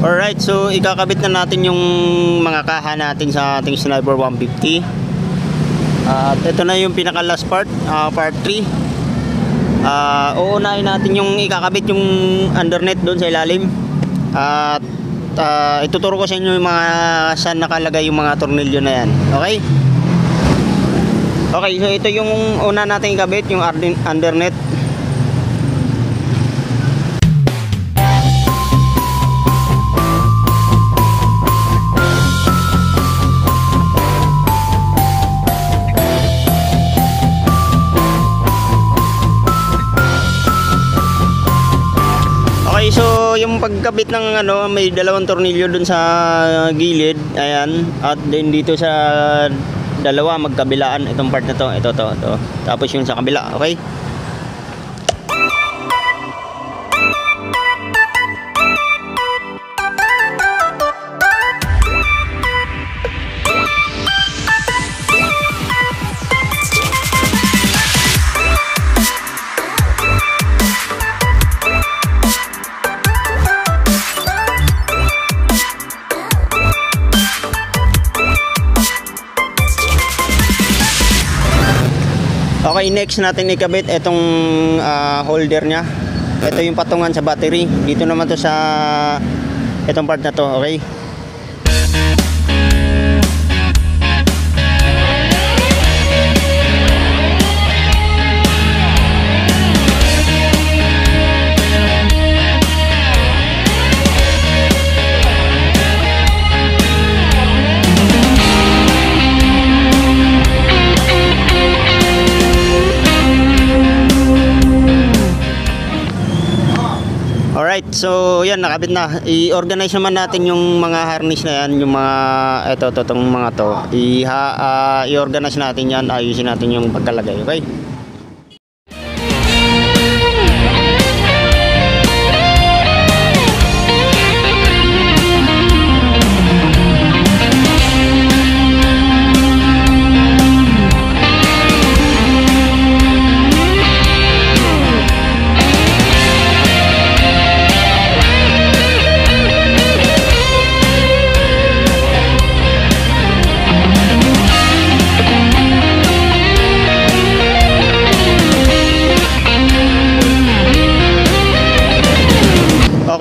Alright, so ikakabit na natin yung mga kaha natin sa ating Sniper 150. At ito na yung pinaka last part, part 3. Uunahin natin yung ikakabit yung undernet doon sa ilalim. At ituturo ko sa inyo yung mga saan nakalagay yung mga tornilyo na yan. Okay? Okay, so ito yung una natin ikabit, yung undernet. Okay, so yung pagkabit ng may dalawang tornilyo dun sa gilid, ayan, at then dito sa dalawa magkabilaan itong part na to, ito. Tapos yung sa kabila, okay? Okay, next natin ikabit itong holder nya. Ito yung patungan sa battery. Dito naman to sa itong part na to, okay? Alright, so yan, nakabit na. I-organize naman natin yung mga harness na yan, yung mga itong mga to. I-organize natin yan, ayusin natin yung pagkalagay, okay?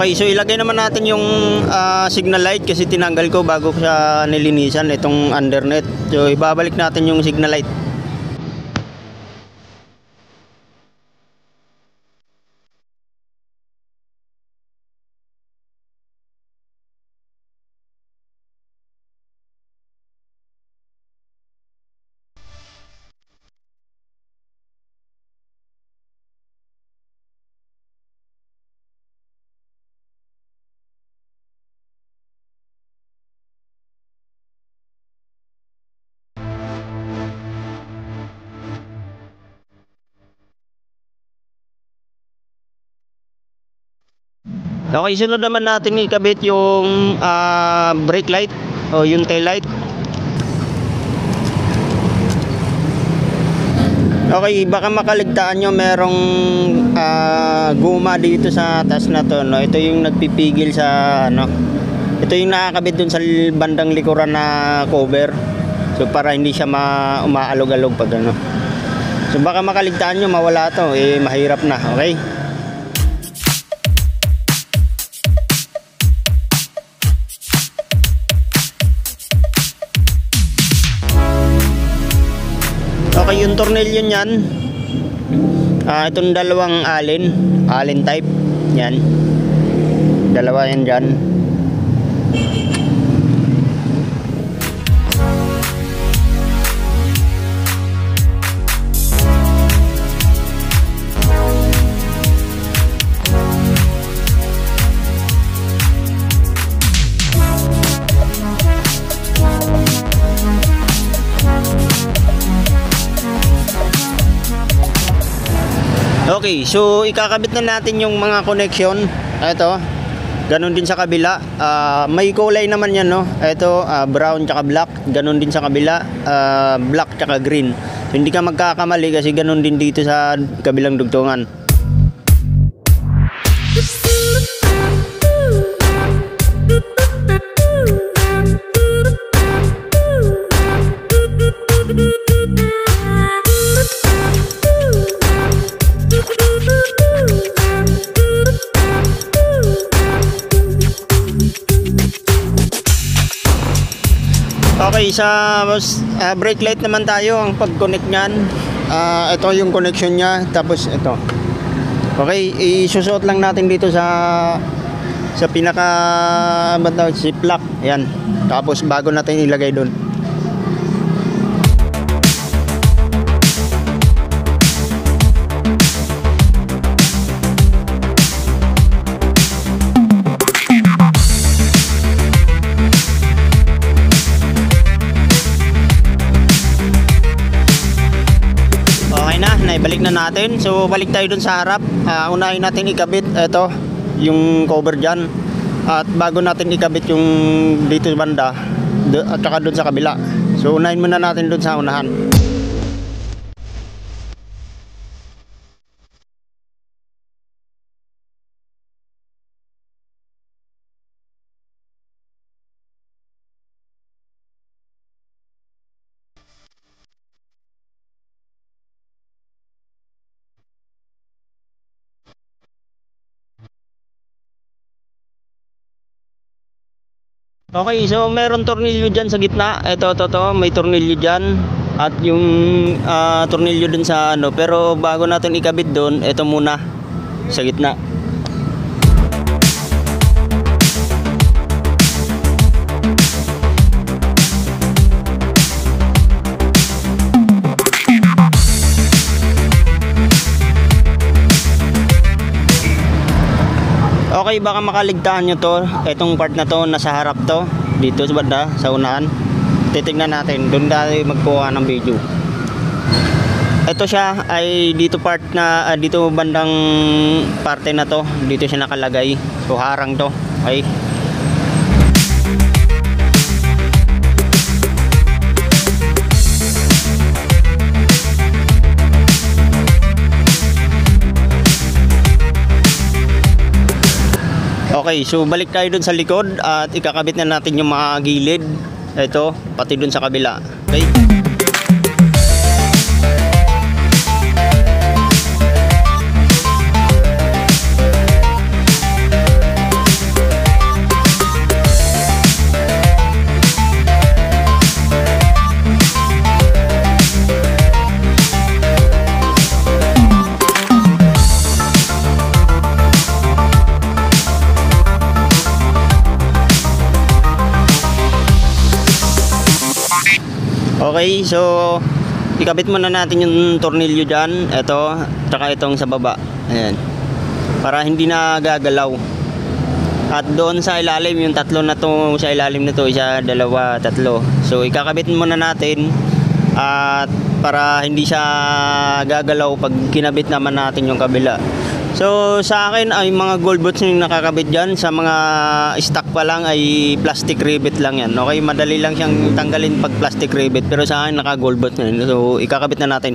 Okay, so ilagay naman natin yung signal light kasi tinanggal ko bago sa nilinisan itong undernet. So ibabalik natin yung signal light. Okay, sunod naman natin ikabit yung brake light o yung tail light. Okay, baka makaligtaan nyo merong guma dito sa taas na to, no? Ito yung nagpipigil sa ito yung nakakabit dun sa bandang likuran na cover. So para hindi siya umaalog-alog pag So baka makaligtaan nyo mawala to, mahirap na, okay? Okay, yung tornilyo niyan, itong dalawang allen type, yan, dalawa yan dyan. Okay, so ikakabit na natin yung mga connection. Ito, ganun din sa kabila. May kulay naman yan, no? Ito, brown tsaka black. Ganun din sa kabila, black tsaka green. So, hindi ka magkakamali kasi ganun din dito sa kabilang dugtungan. Okay, sa brake light naman tayo ang pag-connect niyan. Ito yung connection niya, tapos ito. Okay, isusuot lang natin dito sa pinaka zip lock. Yan. Tapos bago natin ilagay doon. Balik na natin. So balik tayo dun sa harap. Unahin natin ikabit ito yung cover dyan, at bago natin ikabit yung dito banda at saka dun sa kabila. So unahin muna natin dun sa unahan. Okay, so meron tornilyo dyan sa gitna. Ito, may tornilyo dyan. At yung tornilyo dun sa ano. Pero bago natin ikabit dun, ito muna sa gitna. Okay, baka makaligtaan nyo to. Itong part na to, nasa harap to. Dito sa banda, sa unahan. Titignan natin. Doon tayo magkuha ng video. Ito siya ay dito part na, dito bandang parte na to. Dito siya nakalagay. So harang to. Okay. Okay, so balik tayo dun sa likod at ikakabit na natin yung mga gilid. Ito, pati dun sa kabila. Okay. Okay, so ikabit muna natin yung tornilyo dyan. Ito, tsaka itong sa baba. Ayan. Para hindi na gagalaw. At doon sa ilalim, yung tatlo na to, sa ilalim na to, isa, dalawa, tatlo. So ikakabit muna natin. At para hindi siya gagalaw pag kinabit naman natin yung kabila. So sa akin ay mga gold bolts yung nakakabit dyan. Sa mga stock pa lang ay plastic rivet lang yan. Okay, madali lang siyang tanggalin pag plastic rivet. Pero sa akin naka gold bolts na yun. So ikakabit na natin.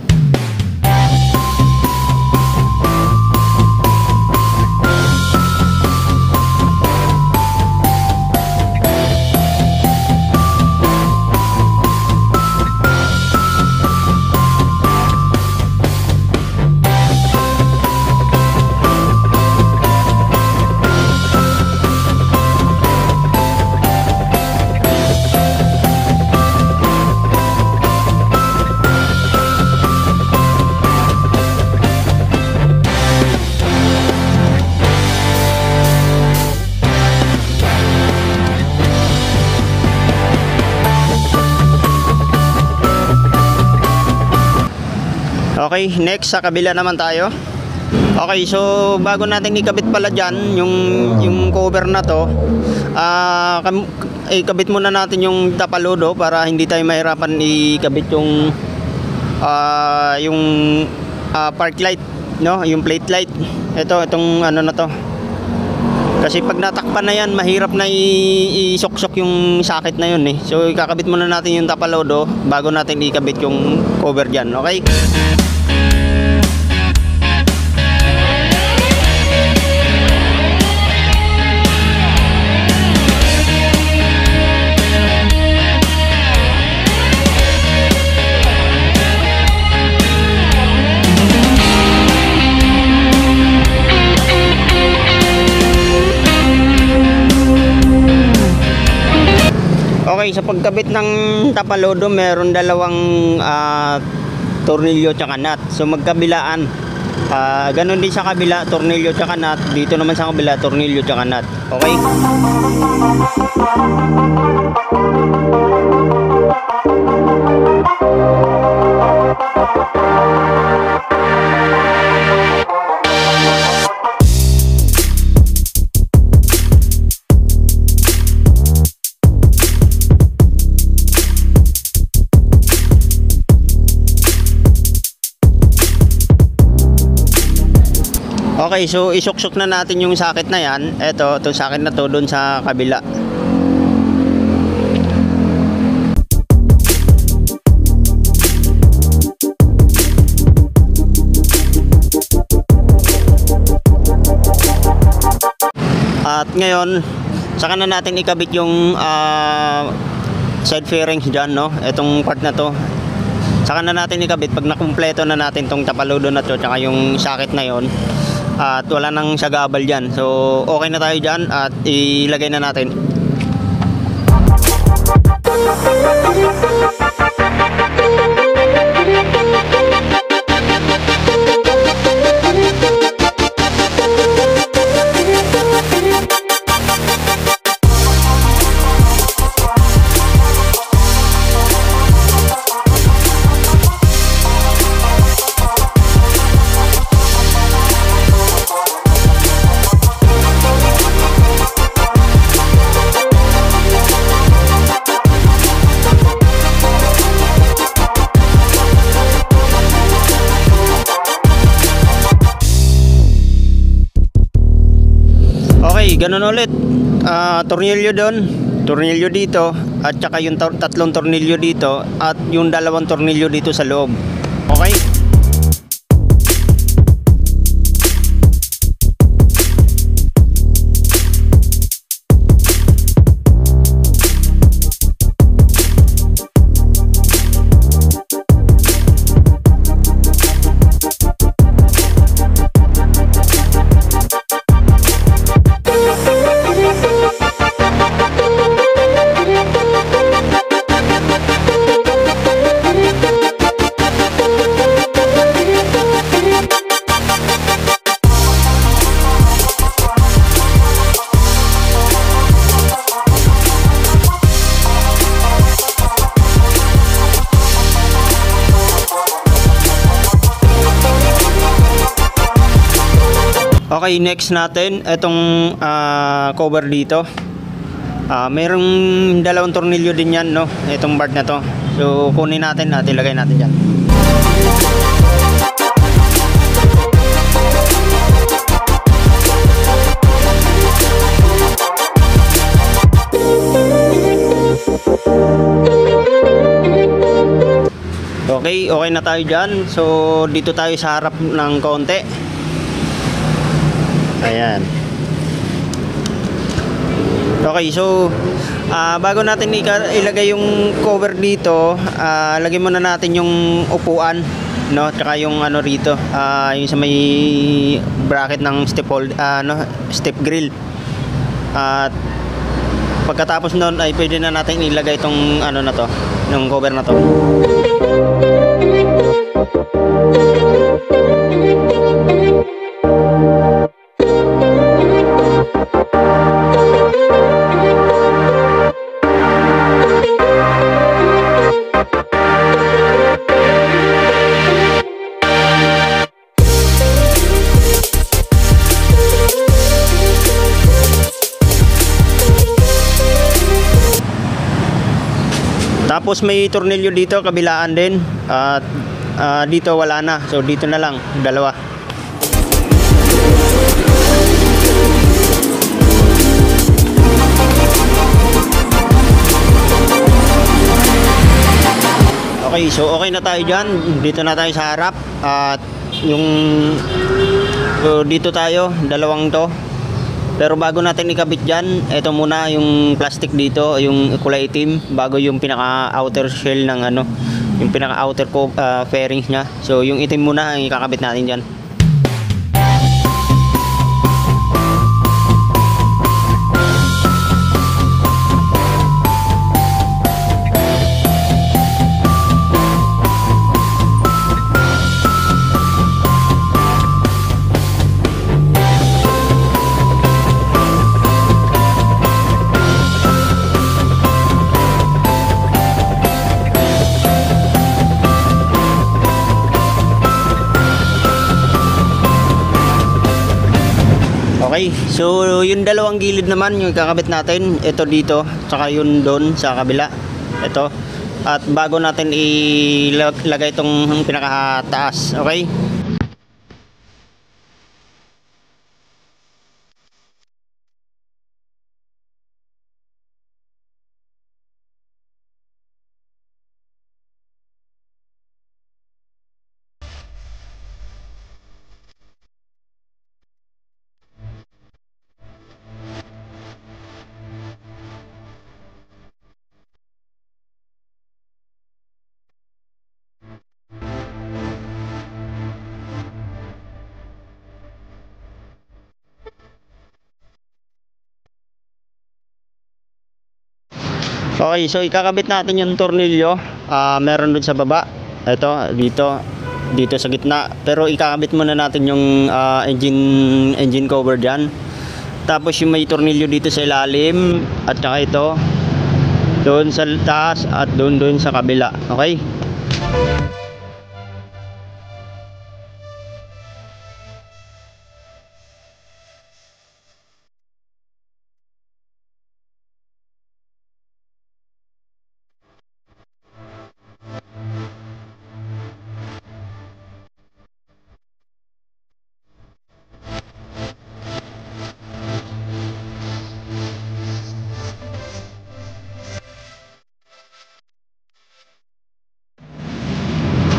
Okay, next sa kabila naman tayo. Okay, so bago natin ikabit pala dyan yung cover na to, ikabit muna natin yung tapaludo para hindi tayo mahirapan ikabit yung park light, no? Yung plate light. Itong ano na to. Kasi pag natakpan na yan, mahirap na isok-sok yung sakit na yun eh. So ikakabit muna natin yung tapaludo bago natin ikabit yung cover dyan, okay? Okay, Okay, sa pagkabit ng tapalodo, meron dalawang tornilyo tsaka nut. So magkabilaan. Ganon din sa kabila, tornilyo tsaka nut. Dito naman sa kabila, tornilyo tsaka nut. Okay? Okay, so isuksok na natin yung sakit na yan. Itong sakit na to doon sa kabila. At ngayon, saka na natin ikabit yung side fairings dyan, no? Itong part na to. Saka na natin ikabit pag nakumpleto na natin tong tapalodo na to, tsaka yung sakit na yon. At wala nang sagabal dyan. So okay na tayo dyan at ilagay na natin. Okay, ganun ulit. Tornilyo doon, tornilyo dito, at saka yung tatlong tornilyo dito, at yung dalawang tornilyo dito sa loob. Okay? Okay, next natin itong cover dito. Mayroong dalawang tornilyo din yan, no? Itong part na to. So kunin natin at ilagay natin dyan. Okay, okay na tayo dyan. So dito tayo sa harap ng konti. Ayan. Okay, so bago natin ilagay yung cover dito, lagyan muna natin yung upuan, no? Tsaka yung ano rito, yung sa may bracket ng step grill. At pagkatapos noon ay pwede na natin ilagay itong ano na to, yung cover na to. Tapos may tornilyo dito kabilaan din, at dito wala na, so dito na lang dalawa. Okay, so okay na tayo dyan. Dito na tayo sa harap, at yung so dito tayo, dalawang to. Pero bago natin ikabit dyan, ito muna yung plastic dito, yung kulay itim, bago yung pinaka outer shell ng ano, yung pinaka outer fairings nya. So yung itim muna ang ikakabit natin dyan. Okay, so yung dalawang gilid naman yung kakabit natin, ito dito, tsaka yun doon sa kabila, ito. At bago natin ilagay itong pinakataas, okay? Okay, so ikakabit natin yung tornilyo. Meron dun sa baba. Ito, dito sa gitna. Pero ikakabit muna natin yung engine cover dyan. Tapos yung may tornilyo dito sa ilalim. At saka ito, doon sa taas at doon sa kabila. Okay?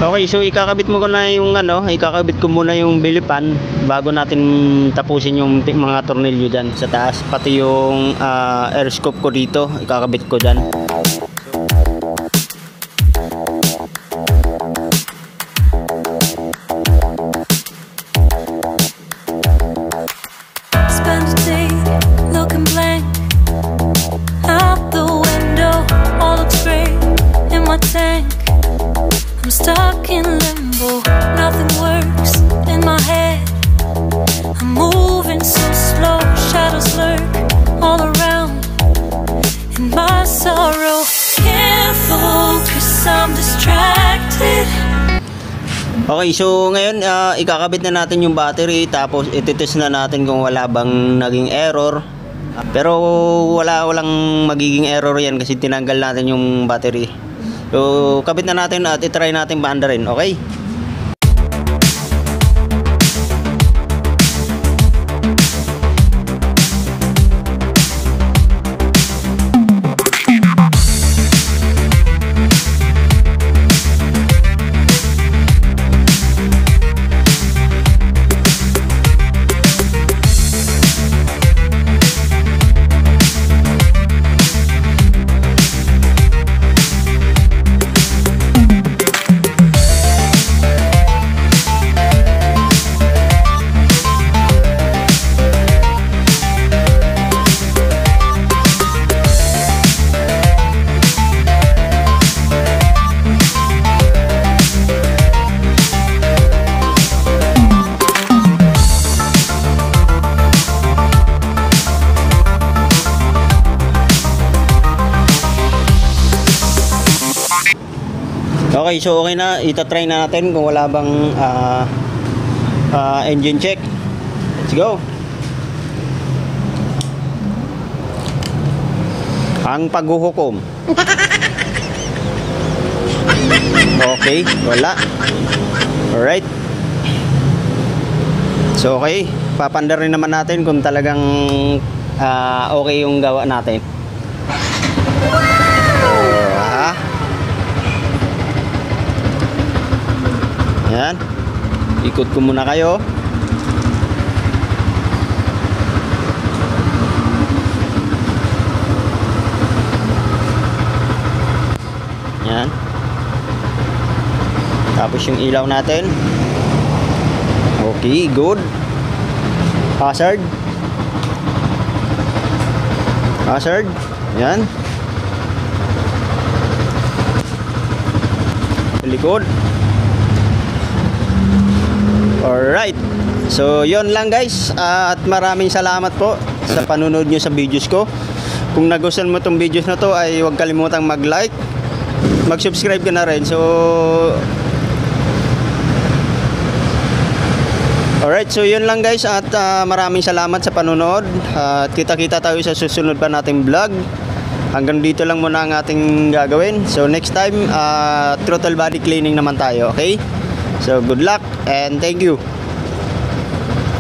Okay, so ikakabit mo ko na yung ikakabit ko muna yung bilipan bago natin tapusin yung mga tornilyo dyan sa taas. Pati yung air scoop ko dito, ikakabit ko dyan. Spend a day looking blank out the window, all looks great in my tank. I'm stuck in limbo, nothing works in my head. I'm moving so slow, shadows lurk all around. In my sorrow, can't focus, I'm distracted. Okay, so ngayon ikakabit na natin yung battery, tapos ititest na natin kung wala bang naging error. Pero walang magiging error yan kasi tinanggal natin yung battery. So kabit na natin at itry natin paanda rin, okay? Okay, so okay na, itatry na natin kung wala bang engine check. Let's go. Ang paghuhukom. Okay, wala. Alright. So okay, papanda rin naman natin kung talagang okay yung gawa natin. Yan. Ikot ko muna kayo. Yan. Tapos yung ilaw natin. Okay, good. Hazard. Hazard. Yan. Likod. Alright. So yon lang guys, at maraming salamat po sa panunod nyo sa videos ko. Kung nagustuhan mo itong videos na to ay huwag kalimutang mag-like, mag-subscribe ka na rin. So Alright, so yun lang guys at maraming salamat sa panonood. At kita-kita tayo sa susunod pa nating vlog. Hanggang dito lang muna ang ating gagawin. So next time, throttle body cleaning naman tayo, okay? So good luck and thank you.